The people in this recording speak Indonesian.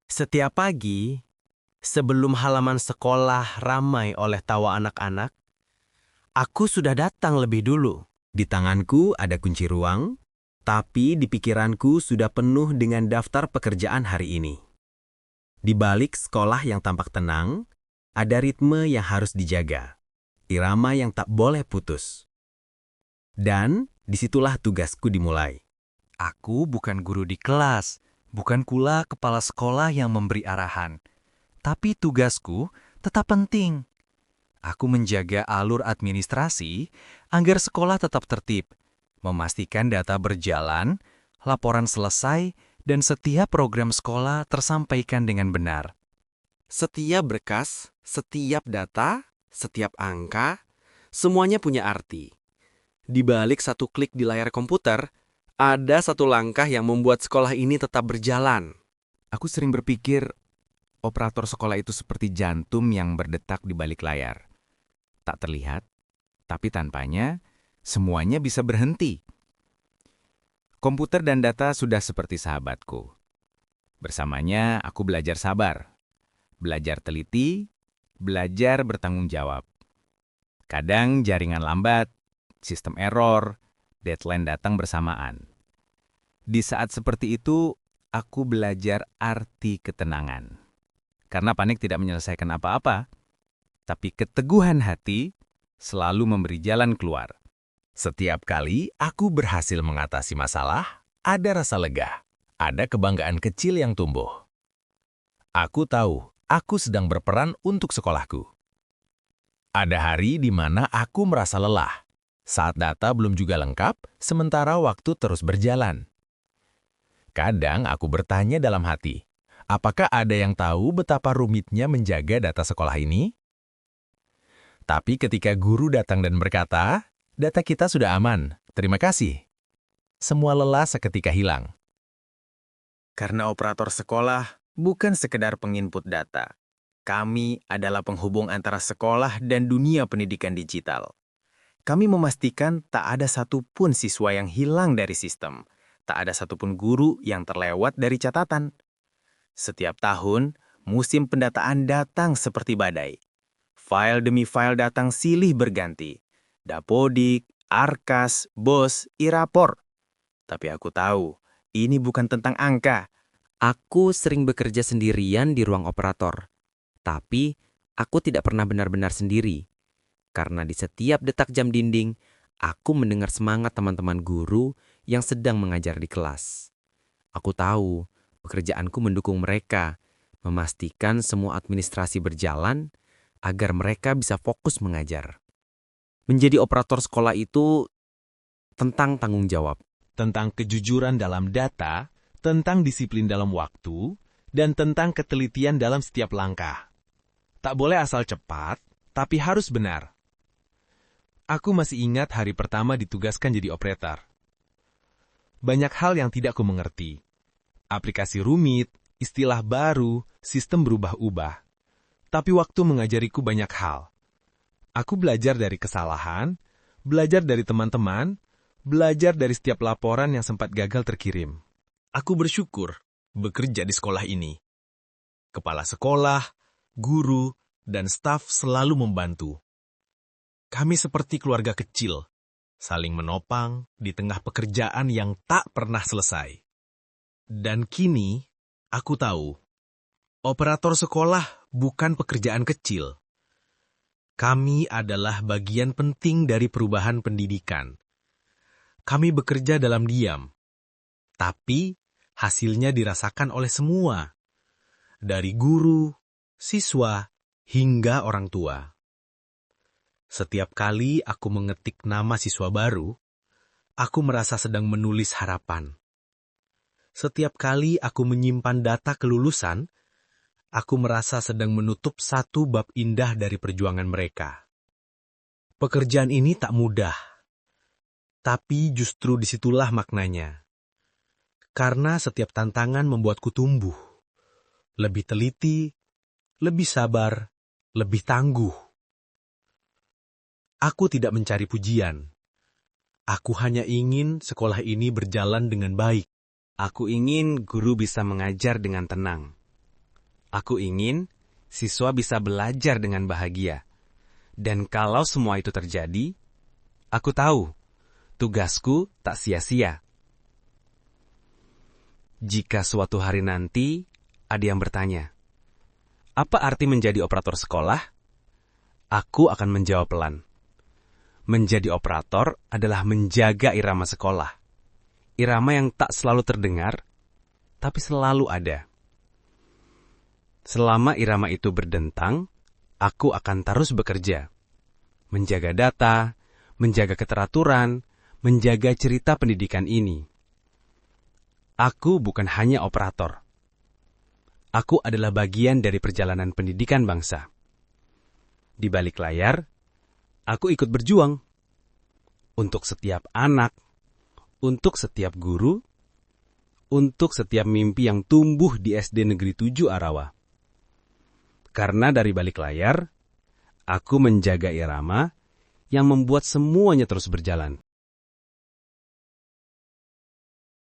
Setiap pagi, sebelum halaman sekolah ramai oleh tawa anak-anak, aku sudah datang lebih dulu. Di tanganku ada kunci ruang, tapi di pikiranku sudah penuh dengan daftar pekerjaan hari ini. Di balik sekolah yang tampak tenang, ada ritme yang harus dijaga, irama yang tak boleh putus. Dan disitulah tugasku dimulai. Aku bukan guru di kelas, bukan pula kepala sekolah yang memberi arahan. Tapi tugasku tetap penting. Aku menjaga alur administrasi agar sekolah tetap tertib, memastikan data berjalan, laporan selesai, dan setiap program sekolah tersampaikan dengan benar. Setiap berkas, setiap data, setiap angka, semuanya punya arti. Di balik satu klik di layar komputer, ada satu langkah yang membuat sekolah ini tetap berjalan. Aku sering berpikir, operator sekolah itu seperti jantung yang berdetak di balik layar. Tak terlihat, tapi tanpanya, semuanya bisa berhenti. Komputer dan data sudah seperti sahabatku. Bersamanya, aku belajar sabar, belajar teliti, belajar bertanggung jawab. Kadang jaringan lambat, sistem error, deadline datang bersamaan. Di saat seperti itu, aku belajar arti ketenangan. Karena panik tidak menyelesaikan apa-apa, tapi keteguhan hati selalu memberi jalan keluar. Setiap kali aku berhasil mengatasi masalah, ada rasa lega, ada kebanggaan kecil yang tumbuh. Aku tahu, aku sedang berperan untuk sekolahku. Ada hari di mana aku merasa lelah, saat data belum juga lengkap, sementara waktu terus berjalan. Kadang aku bertanya dalam hati, apakah ada yang tahu betapa rumitnya menjaga data sekolah ini? Tapi ketika guru datang dan berkata, data kita sudah aman, terima kasih. Semua lelah seketika hilang. Karena operator sekolah bukan sekedar penginput data. Kami adalah penghubung antara sekolah dan dunia pendidikan digital. Kami memastikan tak ada satupun siswa yang hilang dari sistem. Tak ada satupun guru yang terlewat dari catatan. Setiap tahun, musim pendataan datang seperti badai. File demi file datang silih berganti. Dapodik, Arkas, BOS, irapor. Tapi aku tahu, ini bukan tentang angka. Aku sering bekerja sendirian di ruang operator. Tapi, aku tidak pernah benar-benar sendiri. Karena di setiap detak jam dinding, aku mendengar semangat teman-teman guru yang sedang mengajar di kelas. Aku tahu, pekerjaanku mendukung mereka, memastikan semua administrasi berjalan agar mereka bisa fokus mengajar. Menjadi operator sekolah itu tentang tanggung jawab. Tentang kejujuran dalam data, tentang disiplin dalam waktu, dan tentang ketelitian dalam setiap langkah. Tak boleh asal cepat, tapi harus benar. Aku masih ingat hari pertama ditugaskan jadi operator. Banyak hal yang tidak aku mengerti. Aplikasi rumit, istilah baru, sistem berubah-ubah. Tapi waktu mengajariku banyak hal. Aku belajar dari kesalahan, belajar dari teman-teman, belajar dari setiap laporan yang sempat gagal terkirim. Aku bersyukur bekerja di sekolah ini. Kepala sekolah, guru, dan staf selalu membantu. Kami seperti keluarga kecil, saling menopang di tengah pekerjaan yang tak pernah selesai. Dan kini, aku tahu, operator sekolah bukan pekerjaan kecil. Kami adalah bagian penting dari perubahan pendidikan. Kami bekerja dalam diam, tapi hasilnya dirasakan oleh semua, dari guru, siswa, hingga orang tua. Setiap kali aku mengetik nama siswa baru, aku merasa sedang menulis harapan. Setiap kali aku menyimpan data kelulusan, aku merasa sedang menutup satu bab indah dari perjuangan mereka. Pekerjaan ini tak mudah, tapi justru disitulah maknanya. Karena setiap tantangan membuatku tumbuh, lebih teliti, lebih sabar, lebih tangguh. Aku tidak mencari pujian. Aku hanya ingin sekolah ini berjalan dengan baik. Aku ingin guru bisa mengajar dengan tenang. Aku ingin siswa bisa belajar dengan bahagia. Dan kalau semua itu terjadi, aku tahu tugasku tak sia-sia. Jika suatu hari nanti ada yang bertanya, apa arti menjadi operator sekolah? Aku akan menjawab pelan. Menjadi operator adalah menjaga irama sekolah. Irama yang tak selalu terdengar, tapi selalu ada. Selama irama itu berdentang, aku akan terus bekerja. Menjaga data, menjaga keteraturan, menjaga cerita pendidikan ini. Aku bukan hanya operator. Aku adalah bagian dari perjalanan pendidikan bangsa. Di balik layar, aku ikut berjuang. Untuk setiap anak, untuk setiap guru, untuk setiap mimpi yang tumbuh di SD Negeri 7 Arawa. Karena dari balik layar, aku menjaga irama yang membuat semuanya terus berjalan.